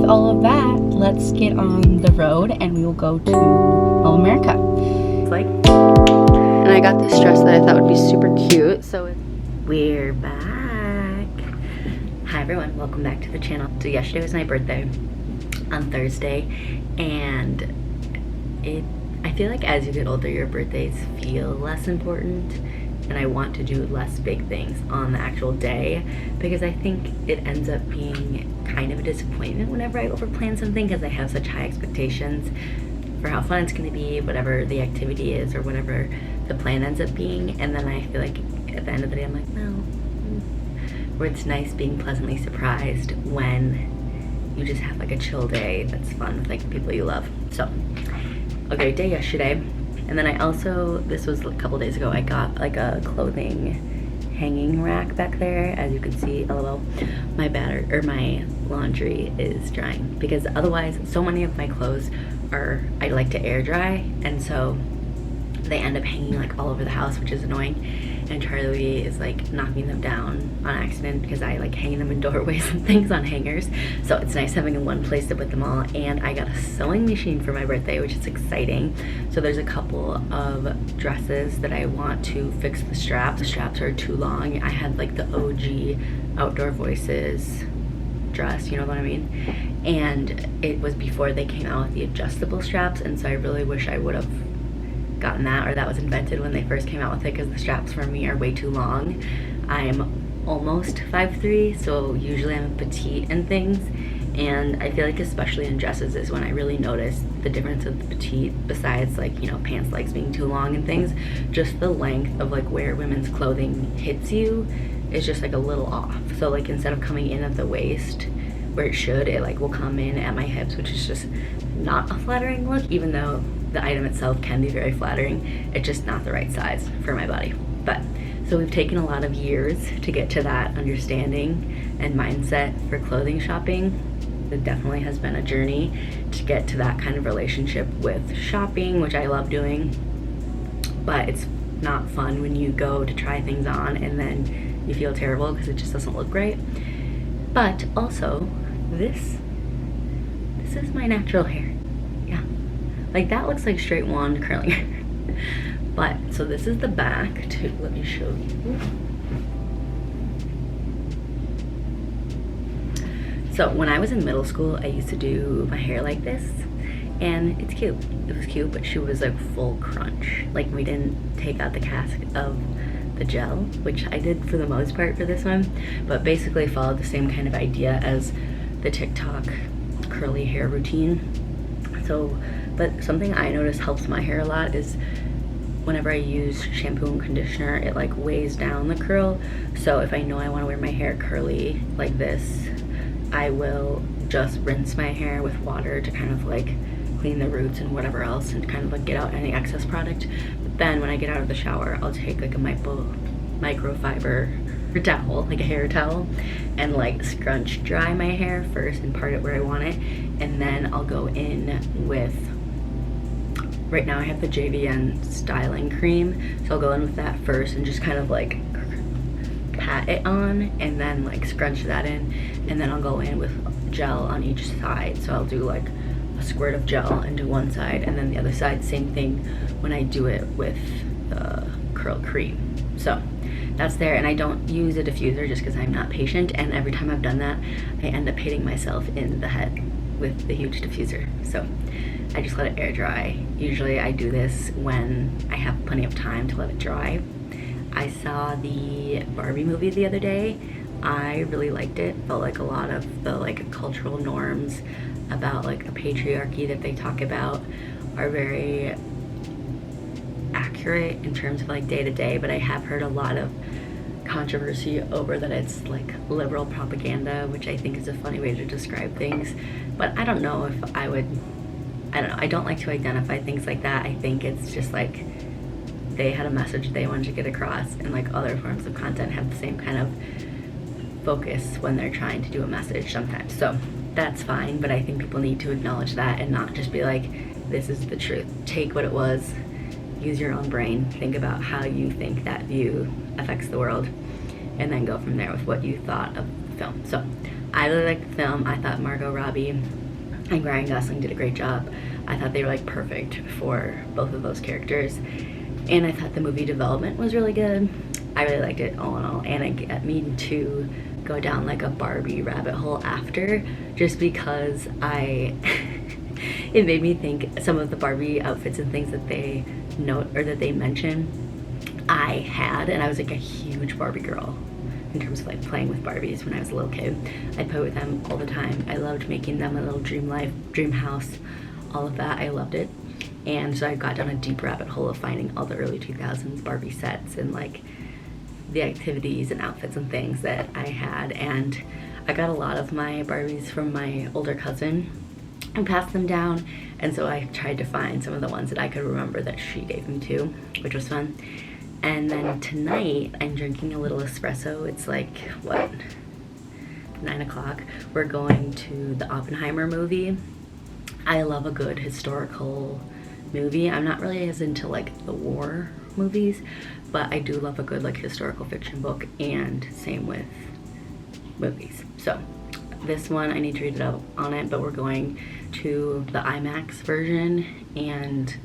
all of that, let's get on the road and we will go to Mall of America. And I got this dress that I thought would be super cute. So we're back. Hi everyone, welcome back to the channel. So yesterday was my birthday on Thursday, and I feel like as you get older, your birthdays feel less important, and I want to do less big things on the actual day because I think it ends up being kind of a disappointment whenever I overplan something because I have such high expectations for how fun it's going to be, whatever the activity is or whatever the plan ends up being, and then I feel like at the end of the day I'm like, no. Where it's nice being pleasantly surprised when you just have like a chill day that's fun with like the people you love. So a great day yesterday. And then I also, this was a couple days ago, I got like a clothing hanging rack back there. As you can see, lol, my laundry is drying because otherwise so many of my clothes I like to air dry, and so they end up hanging like all over the house, which is annoying. And Charlie is like knocking them down on accident because I like hang them in doorways and things on hangers. So it's nice having one place to put them all. And I got a sewing machine for my birthday, which is exciting. So there's a couple of dresses that I want to fix the straps. The straps are too long. I had like the OG Outdoor Voices dress, you know what I mean? And it was before they came out with the adjustable straps, and so I really wish I would have gotten that, or that was invented when they first came out with it, because the straps for me are way too long. I'm almost 5'3", so usually I'm petite and things, and I feel like especially in dresses is when I really notice the difference of the petite, besides like, you know, pants legs being too long and things. Just the length of like where women's clothing hits you is just like a little off. So like instead of coming in at the waist where it should, it like will come in at my hips, which is just not a flattering look, even though the item itself can be very flattering. It's just not the right size for my body. But so we've taken a lot of years to get to that understanding and mindset for clothing shopping. It definitely has been a journey to get to that kind of relationship with shopping, which I love doing, but it's not fun when you go to try things on and then you feel terrible because it just doesn't look right. But also this is my natural hair. Yeah, like that looks like straight wand curling hair. But so this is the back too. Let me show you. So when I was in middle school, I used to do my hair like this, and it's cute. It was cute, but she was like full crunch. Like we didn't take out the cask of the gel, which I did for the most part for this one, but basically followed the same kind of idea as the TikTok curly hair routine. So, but something I noticed helps my hair a lot is whenever I use shampoo and conditioner, it like weighs down the curl. So if I know I want to wear my hair curly like this, I will just rinse my hair with water to kind of like clean the roots and whatever else and kind of like get out any excess product. But then when I get out of the shower, I'll take like a microfiber towel, like a hair towel, and like scrunch dry my hair first and part it where I want it, and then I'll go in with, right now I have the JVN styling cream, so I'll go in with that first and just kind of like pat it on and then like scrunch that in, and then I'll go in with gel on each side. So I'll do like a squirt of gel into one side and then the other side, same thing when I do it with the curl cream. So that's there, and I don't use a diffuser just because I'm not patient, and every time I've done that I end up hitting myself in the head with the huge diffuser. So I just let it air dry. Usually I do this when I have plenty of time to let it dry. I saw the Barbie movie the other day. I really liked it. Felt like a lot of the like cultural norms about like the patriarchy that they talk about are very accurate in terms of like day to day, but I have heard a lot of controversy over that it's like liberal propaganda, which I think is a funny way to describe things. But I don't know if I don't know, I don't like to identify things like that. I think it's just like they had a message they wanted to get across, and like other forms of content have the same kind of focus when they're trying to do a message sometimes. So that's fine, but I think people need to acknowledge that and not just be like, this is the truth. Take what it was, use your own brain, think about how you think that view affects the world, and then go from there with what you thought of the film. So I really liked the film. I thought Margot Robbie and Ryan Gosling did a great job. I thought they were like perfect for both of those characters. And I thought the movie development was really good. I really liked it all in all. And it got me to go down like a Barbie rabbit hole after, just because it made me think some of the Barbie outfits and things that they note or that they mention I had, and I was like a huge Barbie girl in terms of like playing with Barbies when I was a little kid. I played with them all the time. I loved making them a little dream life, dream house, all of that. I loved it. And so I got down a deep rabbit hole of finding all the early 2000s Barbie sets and like the activities and outfits and things that I had. And I got a lot of my Barbies from my older cousin and passed them down. And so I tried to find some of the ones that I could remember that she gave them to, which was fun. And then tonight I'm drinking a little espresso. It's like, what, 9 o'clock. We're going to the Oppenheimer movie. I love a good historical movie. I'm not really as into like the war movies, but I do love a good like historical fiction book, and same with movies. So this one I need to read it up on it, but we're going to the IMAX version and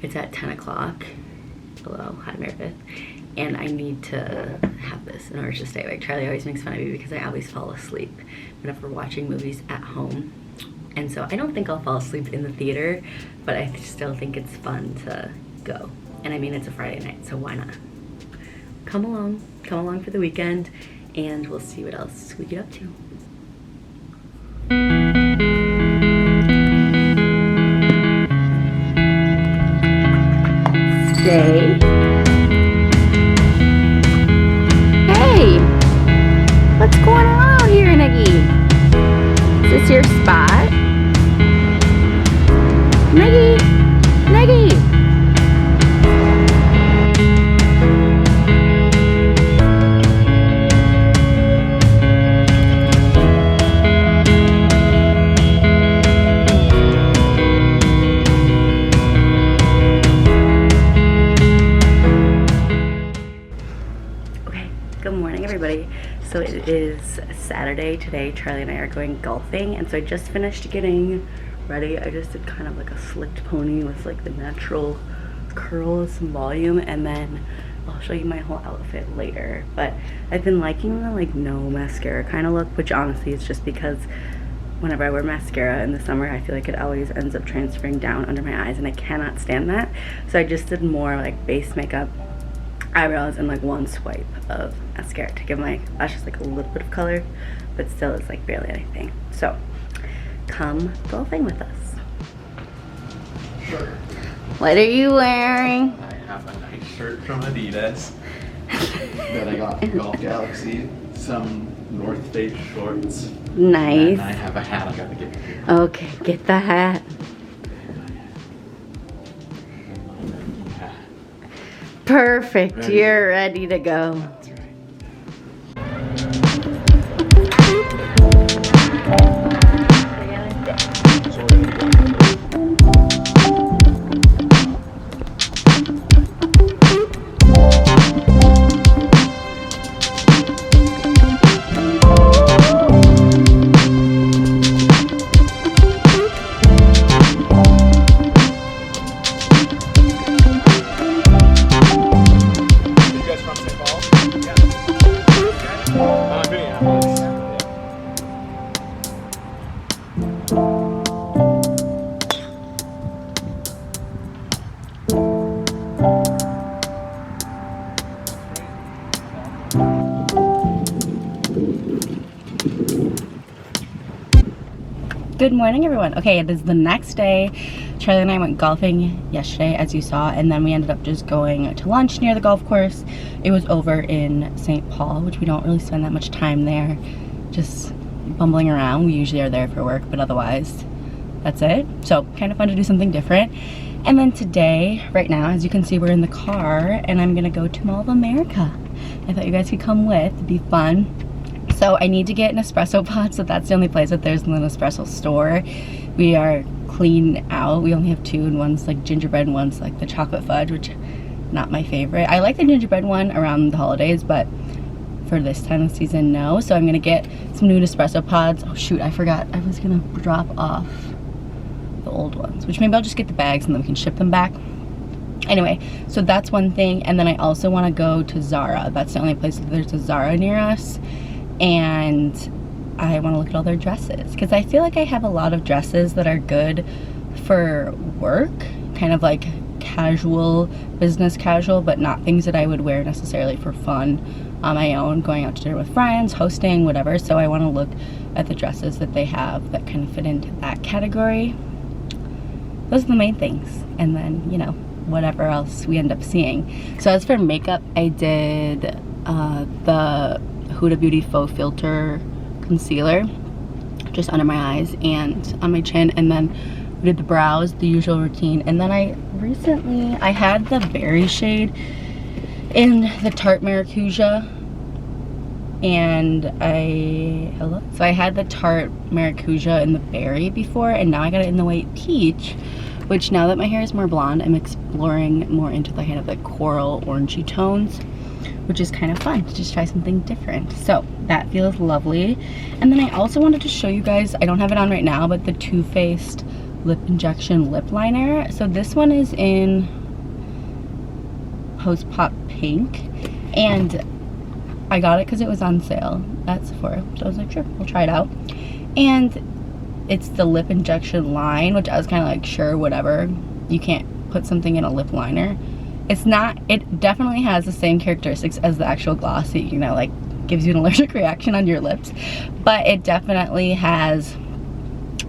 it's at 10 o'clock. Hello, hi Meredith. And I need to have this in order to stay awake. Charlie always makes fun of me because I always fall asleep whenever we're watching movies at home. And so I don't think I'll fall asleep in the theater, but I still think it's fun to go. And I mean, it's a Friday night, so why not? Come along for the weekend, and we'll see what else we get up to. Stay. Hey, what's going on out here, Niggy? Is this your spot? Niggy! Niggy! Okay, good morning everybody. So it is Saturday today. Charlie and I are going golfing, and so I just finished getting ready. I just did kind of like a slicked pony with like the natural curls and volume, and then I'll show you my whole outfit later. But I've been liking the like no mascara kind of look, which honestly is just because whenever I wear mascara in the summer, I feel like it always ends up transferring down under my eyes, and I cannot stand that. So I just did more like base makeup, eyebrows, and like one swipe of mascara to give my lashes like a little bit of color, but still it's like barely anything. So come golfing with us. Sure. What are you wearing? I have a nice shirt from Adidas that I got from Golf Galaxy, some North Face shorts. Nice. And I have a hat I gotta get here. Okay, get the hat. Perfect, Ready. You're ready to go. That's right. Good morning everyone. Okay, it is the next day. Charlie and I went golfing yesterday, as you saw, and then we ended up just going to lunch near the golf course. It was over in St. Paul, which we don't really spend that much time there, just bumbling around. We usually are there for work, but otherwise that's it. So kind of fun to do something different. And then today, right now, as you can see, we're in the car and I'm gonna go to Mall of America. I thought you guys could come with, it'd be fun. So I need to get an espresso pod, so that's the only place that there's an espresso store. We are clean out. We only have two, and one's like gingerbread and one's like the chocolate fudge, which not my favorite. I like the gingerbread one around the holidays, but for this time of season, no. So I'm gonna get some new espresso pods. Oh shoot, I forgot. I was gonna drop off the old ones, which maybe I'll just get the bags and then we can ship them back. Anyway, so that's one thing. And then I also want to go to Zara. That's the only place that there's a Zara near us. And I want to look at all their dresses, because I feel like I have a lot of dresses that are good for work, kind of like casual, business casual, but not things that I would wear necessarily for fun on my own, going out to dinner with friends, hosting, whatever. So I want to look at the dresses that they have that kind of fit into that category. Those are the main things. And then, you know, whatever else we end up seeing. So as for makeup, I did the Huda Beauty Faux Filter concealer just under my eyes and on my chin, and then we did the brows, the usual routine. And then I had the berry shade in the Tarte Maracuja, and so I had the Tarte Maracuja in the berry before, and now I got it in the white peach, which now that my hair is more blonde, I'm exploring more into the kind of like coral orangey tones, which is kind of fun to just try something different. So that feels lovely. And then I also wanted to show you guys, I don't have it on right now, but the Too Faced lip injection lip liner. So this one is in Post Pop Pink, and I got it because it was on sale at Sephora. So I was like, sure, we'll try it out. And it's the lip injection line, which I was kind of like, sure, whatever. You can't put something in a lip liner. It's not, it definitely has the same characteristics as the actual gloss that, you know, like gives you an allergic reaction on your lips. But it definitely has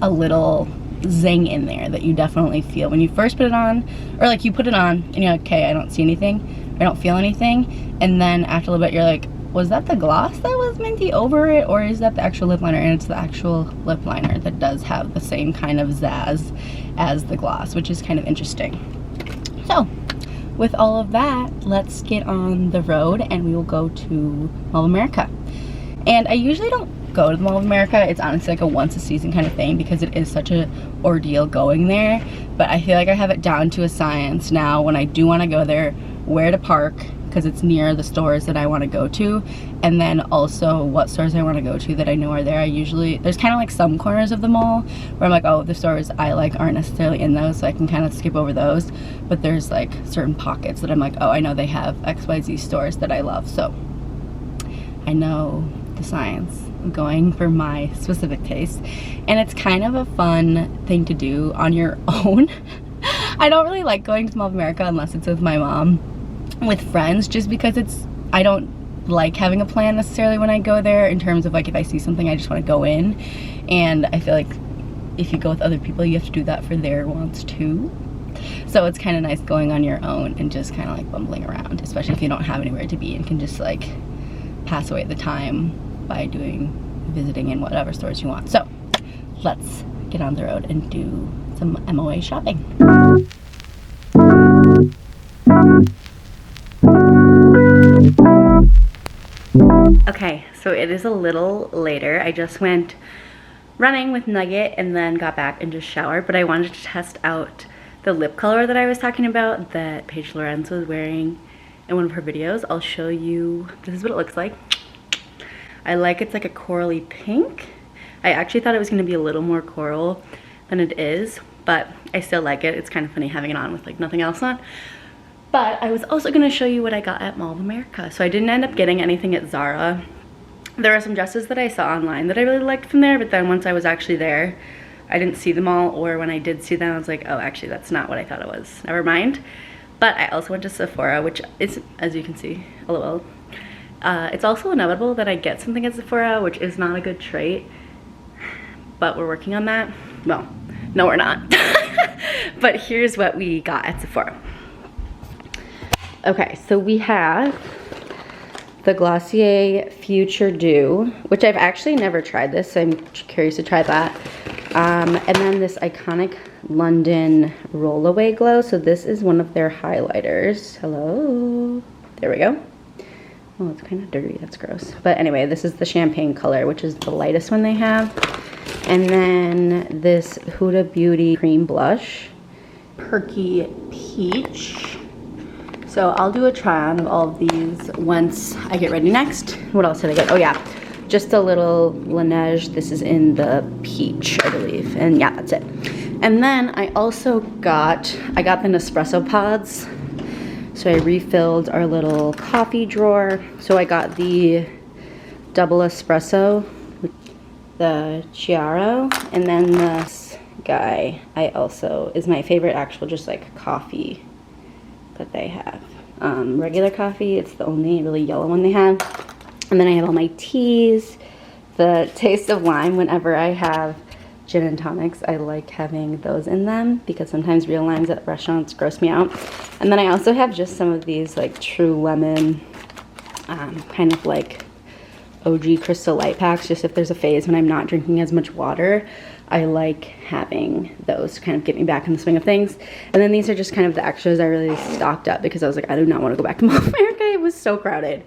a little zing in there that you definitely feel when you first put it on, or like you put it on and you're like, okay, I don't see anything, I don't feel anything. And then after a little bit, you're like, was that the gloss that was minty over it, or is that the actual lip liner? And it's the actual lip liner that does have the same kind of zazz as the gloss, which is kind of interesting. So with all of that, let's get on the road and we will go to Mall of America. And I usually don't go to the Mall of America. It's honestly like a once a season kind of thing because it is such an ordeal going there. But I feel like I have it down to a science now when I do want to go there, where to park, because it's near the stores that I want to go to, and then also what stores I want to go to that I know are there. There's kind of like some corners of the mall where I'm like, oh, the stores I like aren't necessarily in those, so I can kind of skip over those. But there's like certain pockets that I'm like, oh, I know they have XYZ stores that I love, so I know the science of going for my specific taste. And it's kind of a fun thing to do on your own. I don't really like going to Mall of America unless it's with my mom, with friends, just because I don't like having a plan necessarily when I go there, in terms of like if I see something I just want to go in, and I feel like if you go with other people you have to do that for their wants too. So it's kind of nice going on your own and just kind of like bumbling around, especially if you don't have anywhere to be and can just like pass away the time by visiting in whatever stores you want. So let's get on the road and do some MOA shopping. Okay, so it is a little later. I just went running with Nugget and then got back and just showered, but I wanted to test out the lip color that I was talking about that Paige Lorenz was wearing in one of her videos. I'll show you, this is what it looks like. I like it's like a corally pink. I actually thought it was going to be a little more coral than it is, but I still like it. It's kind of funny having it on with like nothing else on. But I was also going to show you what I got at Mall of America. So I didn't end up getting anything at Zara. There are some dresses that I saw online that I really liked from there, but then once I was actually there, I didn't see them all, or when I did see them, I was like, oh, actually, that's not what I thought it was. Never mind. But I also went to Sephora, which is, as you can see, LOL. It's also inevitable that I get something at Sephora, which is not a good trait, but we're working on that. Well, no, we're not. But here's what we got at Sephora. Okay, so we have the Glossier Future Dew, which I've actually never tried this, so I'm curious to try that. And then this iconic London Rollaway Glow. So this is one of their highlighters. Hello. There we go. Oh, it's kind of dirty. That's gross. But anyway, this is the champagne color, which is the lightest one they have. And then this Huda Beauty Cream Blush. Perky Peach. So I'll do a try on of all of these once I get ready next. What else did I get? Oh yeah, just a little Laneige. This is in the peach, I believe. And yeah, that's it. And then I also got the Nespresso pods. So I refilled our little coffee drawer. So I got the double espresso, the Chiaro, and then this guy is my favorite actual just like coffee that they have. Regular coffee, it's the only really yellow one they have. And then I have all my teas, the taste of lime. Whenever I have gin and tonics, I like having those in them because sometimes real limes at restaurants gross me out. And then I also have just some of these like true lemon, kind of like OG Crystal Light packs, just if there's a phase when I'm not drinking as much water. I like having those to kind of get me back in the swing of things. And then these are just kind of the extras I really stocked up because I was like, I do not want to go back to Mall of America. It was so crowded.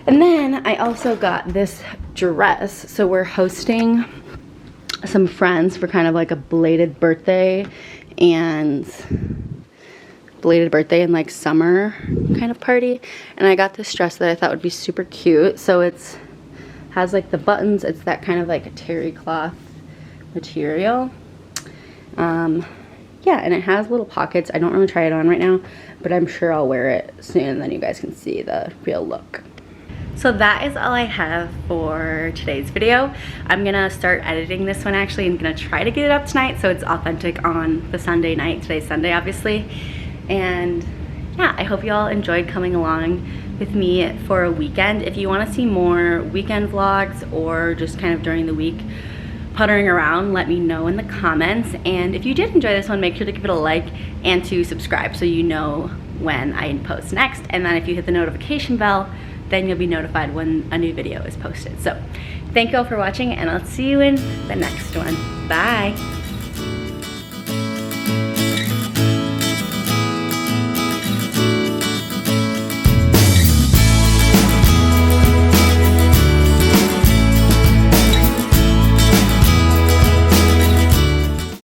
And then I also got this dress. So we're hosting some friends for kind of like a belated birthday and like summer kind of party. And I got this dress that I thought would be super cute. So it's has like the buttons. It's that kind of like a terry cloth material. Yeah, and it has little pockets. I don't want to try it on right now, but I'm sure I'll wear it soon and then you guys can see the real look. So that is all I have for today's video. I'm gonna start editing this one actually and gonna try to get it up tonight so it's authentic on the Sunday night. Today's Sunday, obviously. And yeah, I hope you all enjoyed coming along with me for a weekend. If you wanna see more weekend vlogs or just kind of during the week puttering around, let me know in the comments. And if you did enjoy this one, make sure to give it a like and to subscribe so you know when I post next. And then if you hit the notification bell, then you'll be notified when a new video is posted. So thank you all for watching and I'll see you in the next one. Bye.